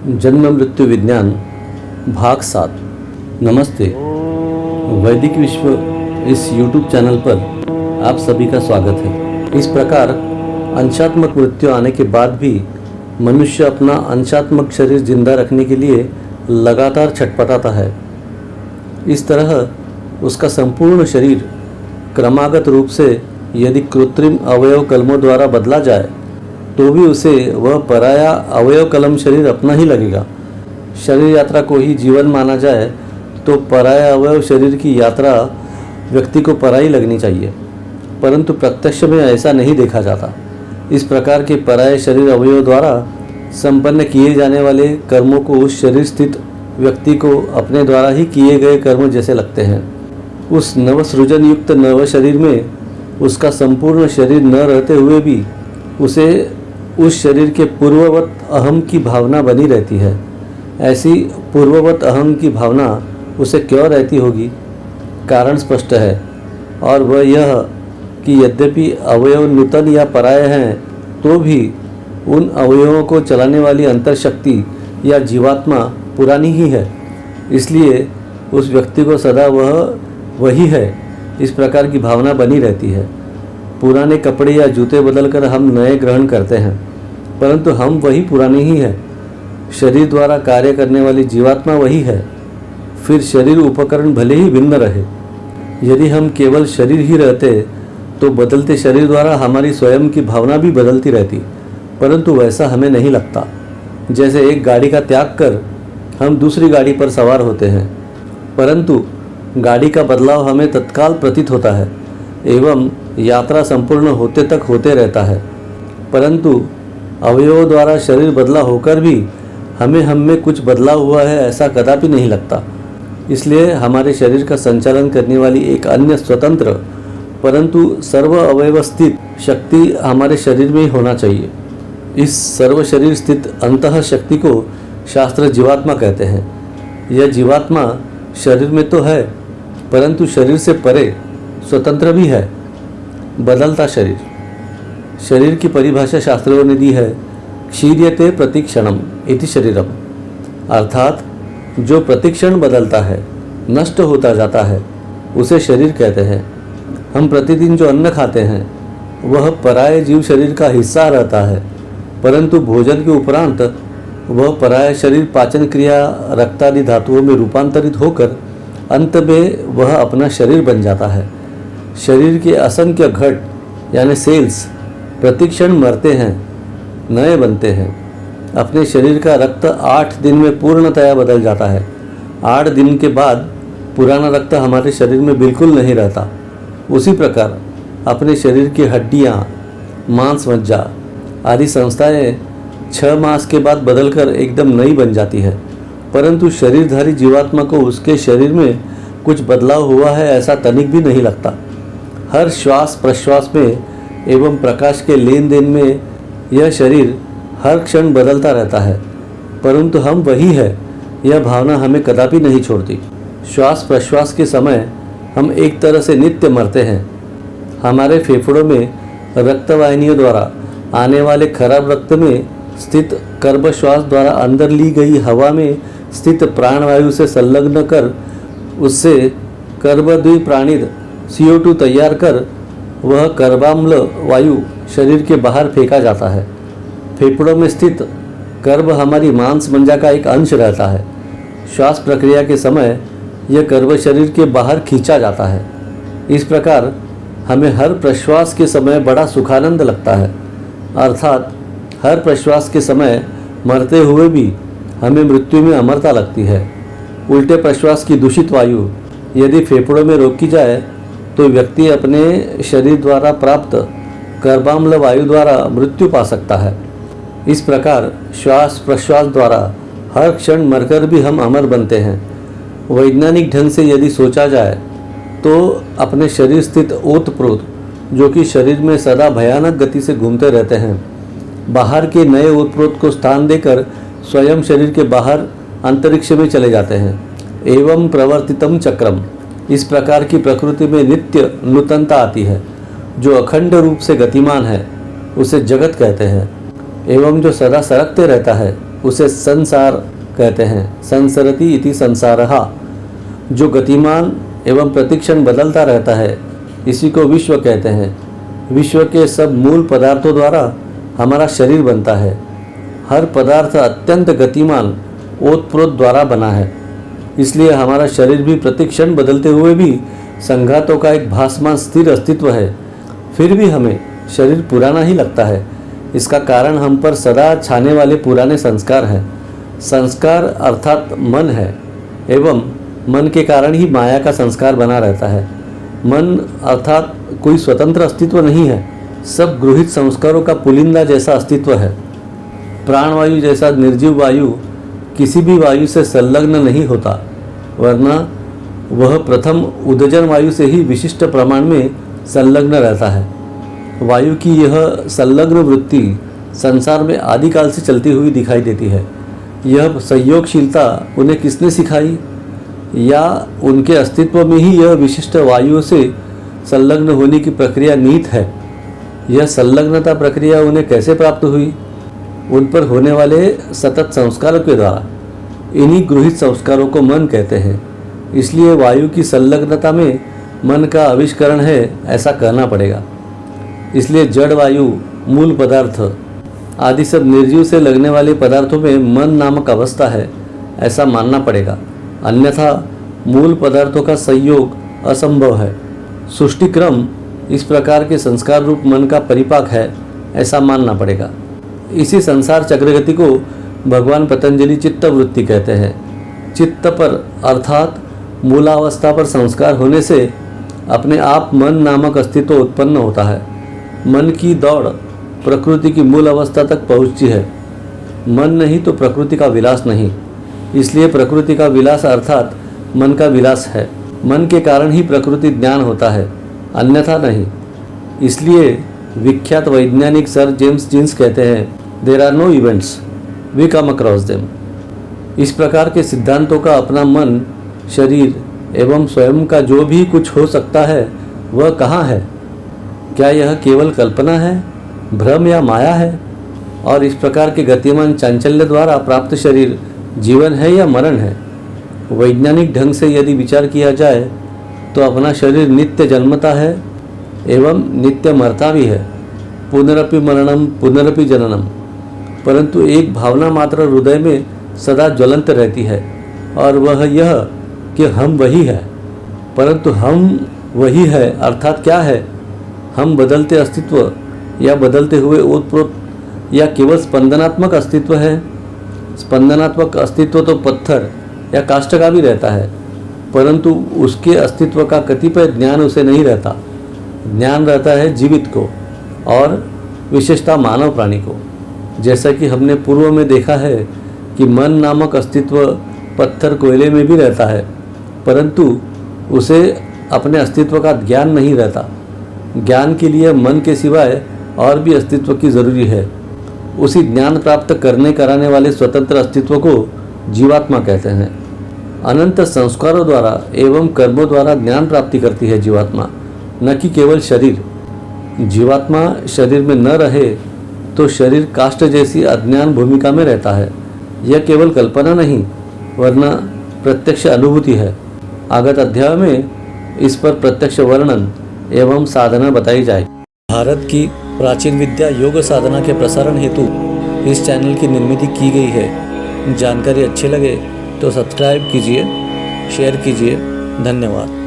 जन्म मृत्यु विज्ञान भाग 7। नमस्ते। वैदिक विश्व इस YouTube चैनल पर आप सभी का स्वागत है। इस प्रकार अंशात्मक मृत्यु आने के बाद भी मनुष्य अपना अंशात्मक शरीर जिंदा रखने के लिए लगातार छटपटाता है। इस तरह उसका संपूर्ण शरीर क्रमागत रूप से यदि कृत्रिम अवयव कलमों द्वारा बदला जाए तो भी उसे वह पराया अवयव कलम शरीर अपना ही लगेगा। शरीर यात्रा को ही जीवन माना जाए तो पराया अवयव शरीर की यात्रा व्यक्ति को पराई लगनी चाहिए, परंतु प्रत्यक्ष में ऐसा नहीं देखा जाता। इस प्रकार के पराये शरीर अवयव द्वारा संपन्न किए जाने वाले कर्मों को उस शरीर स्थित व्यक्ति को अपने द्वारा ही किए गए कर्म जैसे लगते हैं। उस नवसृजन युक्त नव शरीर में उसका संपूर्ण शरीर न रहते हुए भी उसे उस शरीर के पूर्ववत अहम की भावना बनी रहती है। ऐसी पूर्ववत अहम की भावना उसे क्यों रहती होगी? कारण स्पष्ट है, और वह यह कि यद्यपि अवयव नूतन या पराये हैं तो भी उन अवयवों को चलाने वाली अंतर्शक्ति या जीवात्मा पुरानी ही है। इसलिए उस व्यक्ति को सदा वह वही है, इस प्रकार की भावना बनी रहती है। पुराने कपड़े या जूते बदलकर हम नए ग्रहण करते हैं, परंतु हम वही पुराने ही हैं। शरीर द्वारा कार्य करने वाली जीवात्मा वही है। फिर शरीर उपकरण भले ही भिन्न रहे, यदि हम केवल शरीर ही रहते तो बदलते शरीर द्वारा हमारी स्वयं की भावना भी बदलती रहती, परंतु वैसा हमें नहीं लगता। जैसे एक गाड़ी का त्याग कर हम दूसरी गाड़ी पर सवार होते हैं, परंतु गाड़ी का बदलाव हमें तत्काल प्रतीत होता है एवं यात्रा संपूर्ण होते तक होते रहता है, परंतु अवयवों द्वारा शरीर बदला होकर भी हम में कुछ बदलाव हुआ है ऐसा कदापि नहीं लगता। इसलिए हमारे शरीर का संचालन करने वाली एक अन्य स्वतंत्र परंतु सर्व अवयव स्थित शक्ति हमारे शरीर में ही होना चाहिए। इस सर्व शरीर स्थित अंतः शक्ति को शास्त्र जीवात्मा कहते हैं। यह जीवात्मा शरीर में तो है, परंतु शरीर से परे स्वतंत्र भी है। बदलता शरीर की परिभाषा शास्त्रों ने दी है, क्षीर्यते प्रतिक्षणम इति शरीरम, अर्थात जो प्रतिक्षण बदलता है, नष्ट होता जाता है, उसे शरीर कहते हैं। हम प्रतिदिन जो अन्न खाते हैं वह पराये जीव शरीर का हिस्सा रहता है, परंतु भोजन के उपरांत वह पराया शरीर पाचन क्रिया रक्तादि धातुओं में रूपांतरित होकर अंत में वह अपना शरीर बन जाता है। शरीर के असंख्य घट यानी सेल्स प्रतिक्षण मरते हैं, नए बनते हैं। अपने शरीर का रक्त 8 दिन में पूर्णतया बदल जाता है। 8 दिन के बाद पुराना रक्त हमारे शरीर में बिल्कुल नहीं रहता। उसी प्रकार अपने शरीर की हड्डियाँ, मांस मज्जा आदि संस्थाएं 6 मास के बाद बदलकर एकदम नई बन जाती है, परंतु शरीरधारी जीवात्मा को उसके शरीर में कुछ बदलाव हुआ है ऐसा तनिक भी नहीं लगता। हर श्वास प्रश्वास में एवं प्रकाश के लेन देन में यह शरीर हर क्षण बदलता रहता है, परंतु हम वही है, यह भावना हमें कदापि नहीं छोड़ती। श्वास प्रश्वास के समय हम एक तरह से नित्य मरते हैं। हमारे फेफड़ों में रक्तवाहिनियों द्वारा आने वाले खराब रक्त में स्थित कर्ब श्वास द्वारा अंदर ली गई हवा में स्थित प्राणवायु से संलग्न कर उससे कर्बद्विप्राणित CO2 तैयार कर वह कर्बाम्ल वायु शरीर के बाहर फेंका जाता है। फेफड़ों में स्थित कर्ब हमारी मांस मंजा का एक अंश रहता है। श्वास प्रक्रिया के समय यह कर्ब शरीर के बाहर खींचा जाता है। इस प्रकार हमें हर प्रश्वास के समय बड़ा सुखानंद लगता है, अर्थात हर प्रश्वास के समय मरते हुए भी हमें मृत्यु में अमरता लगती है। उल्टे प्रश्वास की दूषित वायु यदि फेफड़ों में रोकी जाए तो व्यक्ति अपने शरीर द्वारा प्राप्त कर्बाम्ल वायु द्वारा मृत्यु पा सकता है। इस प्रकार श्वास प्रश्वास द्वारा हर क्षण मरकर भी हम अमर बनते हैं। वैज्ञानिक ढंग से यदि सोचा जाए तो अपने शरीर स्थित ओतप्रोत, जो कि शरीर में सदा भयानक गति से घूमते रहते हैं, बाहर के नए ओतप्रोत को स्थान देकर स्वयं शरीर के बाहर अंतरिक्ष में चले जाते हैं। एवं प्रवर्तितम चक्रम, इस प्रकार की प्रकृति में नित्य नूतनता आती है। जो अखंड रूप से गतिमान है उसे जगत कहते हैं, एवं जो सदा सरकते रहता है उसे संसार कहते हैं। संसरति इति संसारः, जो गतिमान एवं प्रतिक्षण बदलता रहता है, इसी को विश्व कहते हैं। विश्व के सब मूल पदार्थों द्वारा हमारा शरीर बनता है। हर पदार्थ अत्यंत गतिमान ओतप्रोत द्वारा बना है, इसलिए हमारा शरीर भी प्रतिक्षण बदलते हुए भी संघातों का एक भासमान स्थिर अस्तित्व है। फिर भी हमें शरीर पुराना ही लगता है। इसका कारण हम पर सदा छाने वाले पुराने संस्कार हैं। संस्कार अर्थात मन है, एवं मन के कारण ही माया का संस्कार बना रहता है। मन अर्थात कोई स्वतंत्र अस्तित्व नहीं है, सब गृहित संस्कारों का पुलिंदा जैसा अस्तित्व है। प्राणवायु जैसा निर्जीव वायु किसी भी वायु से संलग्न नहीं होता, वरना वह प्रथम उदजन वायु से ही विशिष्ट प्रमाण में संलग्न रहता है। वायु की यह संलग्न वृत्ति संसार में आदिकाल से चलती हुई दिखाई देती है। यह संयोगशीलता उन्हें किसने सिखाई, या उनके अस्तित्व में ही यह विशिष्ट वायुओं से संलग्न होने की प्रक्रिया निहित है। यह संलग्नता प्रक्रिया उन्हें कैसे प्राप्त हुई? उन पर होने वाले सतत संस्कारों के द्वारा। इन्हीं गृहित संस्कारों को मन कहते हैं। इसलिए वायु की संलग्नता में मन का आविष्करण है, ऐसा कहना पड़ेगा। इसलिए जड़ वायु, मूल पदार्थ आदि सब निर्जीव से लगने वाले पदार्थों में मन नामक अवस्था है, ऐसा मानना पड़ेगा। अन्यथा मूल पदार्थों का संयोग असंभव है। सृष्टि क्रम इस प्रकार के संस्कार रूप मन का परिपाक है, ऐसा मानना पड़ेगा। इसी संसार चक्रगति को भगवान पतंजलि चित्त वृत्ति कहते हैं। चित्त पर अर्थात मूलावस्था पर संस्कार होने से अपने आप मन नामक अस्तित्व उत्पन्न होता है। मन की दौड़ प्रकृति की मूल अवस्था तक पहुँचती है। मन नहीं तो प्रकृति का विलास नहीं, इसलिए प्रकृति का विलास अर्थात मन का विलास है। मन के कारण ही प्रकृति ज्ञान होता है, अन्यथा नहीं। इसलिए विख्यात वैज्ञानिक सर जेम्स जीन्स कहते हैं, there are no events, we come across them. इस प्रकार के सिद्धांतों का अपना मन, शरीर एवं स्वयं का जो भी कुछ हो सकता है, वह कहाँ है? क्या यह केवल कल्पना है, भ्रम या माया है? और इस प्रकार के गतिमान चांचल्य द्वारा प्राप्त शरीर जीवन है या मरण है? वैज्ञानिक ढंग से यदि विचार किया जाए तो अपना शरीर नित्य जन्मता है एवं नित्य मरता भी है। पुनरपि मरणम पुनरपि जननम। परंतु एक भावना मात्र हृदय में सदा ज्वलंत रहती है, और वह यह कि हम वही है। परंतु हम वही है अर्थात क्या है? हम बदलते अस्तित्व या बदलते हुए ओतप्रोत या केवल स्पंदनात्मक अस्तित्व है? स्पंदनात्मक अस्तित्व तो पत्थर या काष्ठ का भी रहता है, परंतु उसके अस्तित्व का कतिपय ज्ञान उसे नहीं रहता। ज्ञान रहता है जीवित को और विशेषता मानव प्राणी को। जैसा कि हमने पूर्व में देखा है कि मन नामक अस्तित्व पत्थर कोयले में भी रहता है, परंतु उसे अपने अस्तित्व का ज्ञान नहीं रहता। ज्ञान के लिए मन के सिवाय और भी अस्तित्व की जरूरी है। उसी ज्ञान प्राप्त करने कराने वाले स्वतंत्र अस्तित्व को जीवात्मा कहते हैं। अनंत संस्कारों द्वारा एवं कर्मों द्वारा ज्ञान प्राप्ति करती है जीवात्मा, न कि केवल शरीर। जीवात्मा शरीर में न रहे तो शरीर काष्ठ जैसी अज्ञान भूमिका में रहता है। यह केवल कल्पना नहीं, वरना प्रत्यक्ष अनुभूति है। आगत अध्याय में इस पर प्रत्यक्ष वर्णन एवं साधना बताई जाए। भारत की प्राचीन विद्या योग साधना के प्रसारण हेतु इस चैनल की निर्मित की गई है। जानकारी अच्छी लगे तो सब्सक्राइब कीजिए, शेयर कीजिए। धन्यवाद।